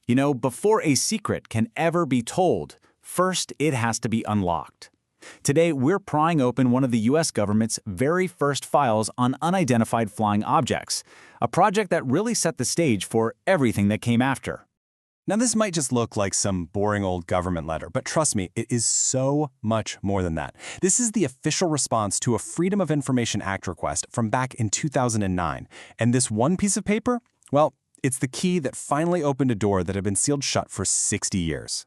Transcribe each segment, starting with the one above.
You know, before a secret can ever be told, first it has to be unlocked. Today, we're prying open one of the U.S. government's very first files on unidentified flying objects, a project that really set the stage for everything that came after. Now, this might just look like some boring old government letter, but trust me, it is so much more than that. This is the official response to a Freedom of Information Act request from back in 2009. And this one piece of paper, well, it's the key that finally opened a door that had been sealed shut for 60 years.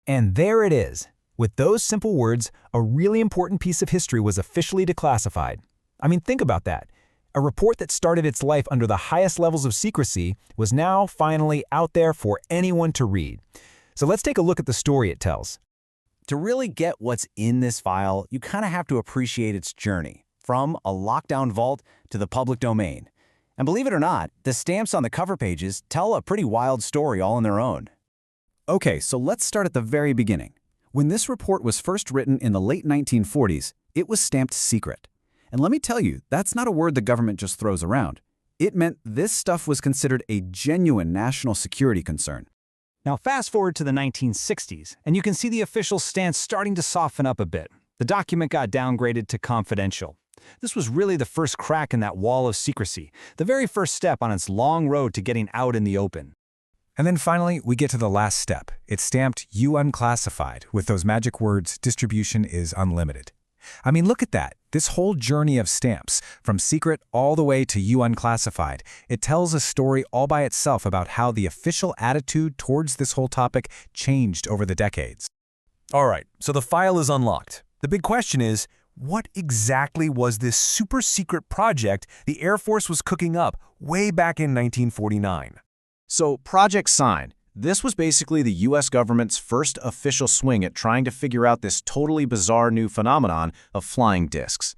And there it is. With those simple words, a really important piece of history was officially declassified. I mean, think about that. A report that started its life under the highest levels of secrecy was now finally out there for anyone to read. So let's take a look at the story it tells. To really get what's in this file, you kind of have to appreciate its journey, from a lockdown vault to the public domain. And believe it or not, the stamps on the cover pages tell a pretty wild story all on their own. Okay, so let's start at the very beginning. When this report was first written in the late 1940s, it was stamped secret. And let me tell you, that's not a word the government just throws around. It meant this stuff was considered a genuine national security concern. Now fast forward to the 1960s, and you can see the official stance starting to soften up a bit. The document got downgraded to confidential. This was really the first crack in that wall of secrecy, the very first step on its long road to getting out in the open. And then finally, we get to the last step. It's stamped U Unclassified with those magic words, distribution is unlimited. I mean, look at that. This whole journey of stamps, from secret all the way to U Unclassified, it tells a story all by itself about how the official attitude towards this whole topic changed over the decades. All right, so the file is unlocked. The big question is, what exactly was this super secret project the Air Force was cooking up way back in 1949? So, Project Sign. This was basically the U.S. government's first official swing at trying to figure out this totally bizarre new phenomenon of flying discs.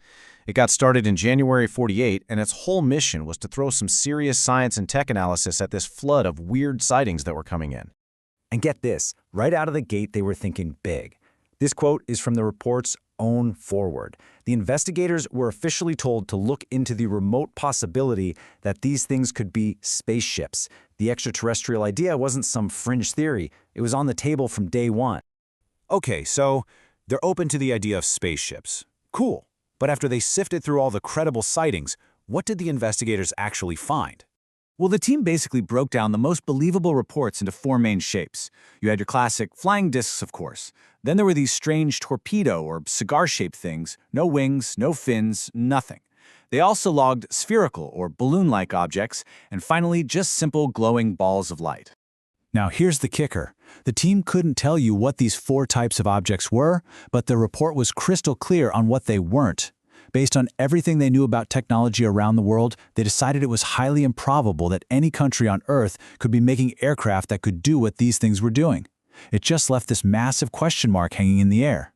It got started in January '48, and its whole mission was to throw some serious science and tech analysis at this flood of weird sightings that were coming in. And get this, right out of the gate they were thinking big. This quote is from the report's own foreword. The investigators were officially told to look into the remote possibility that these things could be spaceships. The extraterrestrial idea wasn't some fringe theory. It was on the table from day one. Okay, so they're open to the idea of spaceships. Cool. But after they sifted through all the credible sightings, what did the investigators actually find? Well, the team basically broke down the most believable reports into four main shapes. You had your classic flying discs, of course. Then there were these strange torpedo or cigar-shaped things, no wings, no fins, nothing. They also logged spherical or balloon-like objects, and finally just simple glowing balls of light. Now here's the kicker. The team couldn't tell you what these four types of objects were, but the report was crystal clear on what they weren't. Based on everything they knew about technology around the world, they decided it was highly improbable that any country on Earth could be making aircraft that could do what these things were doing. It just left this massive question mark hanging in the air.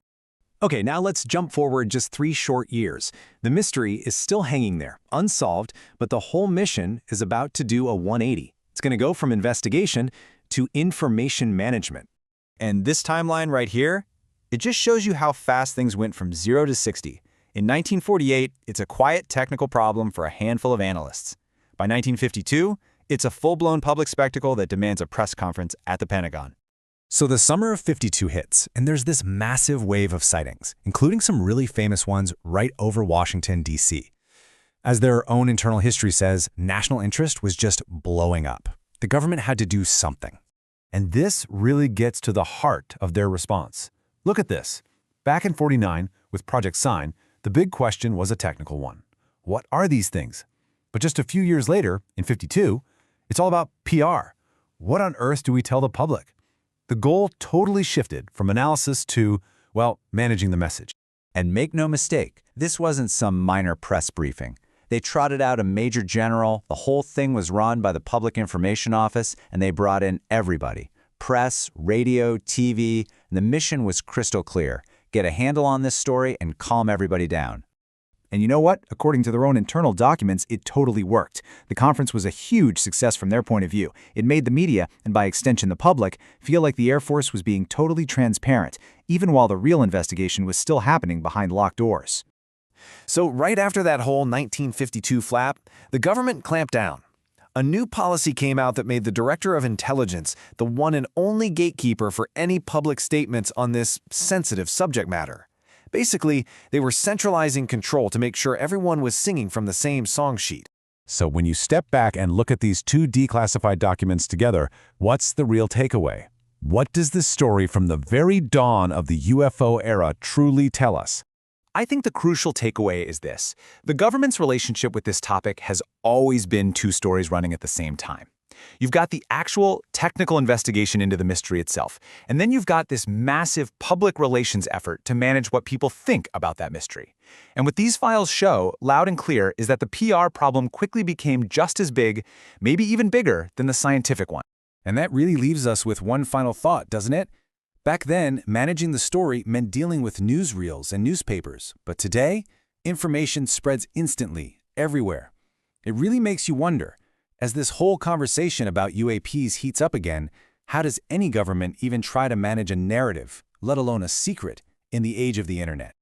Okay, now let's jump forward just 3 short years. The mystery is still hanging there, unsolved, but the whole mission is about to do a 180. It's going to go from investigation to information management. And this timeline right here, it just shows you how fast things went from 0 to 60. In 1948, it's a quiet technical problem for a handful of analysts. By 1952, it's a full-blown public spectacle that demands a press conference at the Pentagon. So the summer of '52 hits, and there's this massive wave of sightings, including some really famous ones right over Washington, D.C. As their own internal history says, national interest was just blowing up. The government had to do something. And this really gets to the heart of their response. Look at this. Back in '49, with Project Sign, the big question was a technical one. What are these things? But just a few years later, in '52, it's all about PR. What on earth do we tell the public? The goal totally shifted from analysis to, well, managing the message. And make no mistake, this wasn't some minor press briefing. They trotted out a major general, the whole thing was run by the Public Information Office, and they brought in everybody. Press, radio, TV, and the mission was crystal clear. Get a handle on this story and calm everybody down. And you know what? According to their own internal documents, it totally worked. The conference was a huge success from their point of view. It made the media, and by extension the public, feel like the Air Force was being totally transparent, even while the real investigation was still happening behind locked doors. So right after that whole 1952 flap, the government clamped down. A new policy came out that made the Director of Intelligence the one and only gatekeeper for any public statements on this sensitive subject matter. Basically, they were centralizing control to make sure everyone was singing from the same song sheet. So when you step back and look at these two declassified documents together, what's the real takeaway? What does this story from the very dawn of the UFO era truly tell us? I think the crucial takeaway is this. The government's relationship with this topic has always been two stories running at the same time. You've got the actual technical investigation into the mystery itself, and then you've got this massive public relations effort to manage what people think about that mystery. And what these files show, loud and clear, is that the PR problem quickly became just as big, maybe even bigger, than the scientific one. And that really leaves us with one final thought, doesn't it? Back then, managing the story meant dealing with newsreels and newspapers, but today, information spreads instantly, everywhere. It really makes you wonder, as this whole conversation about UAPs heats up again, how does any government even try to manage a narrative, let alone a secret, in the age of the internet?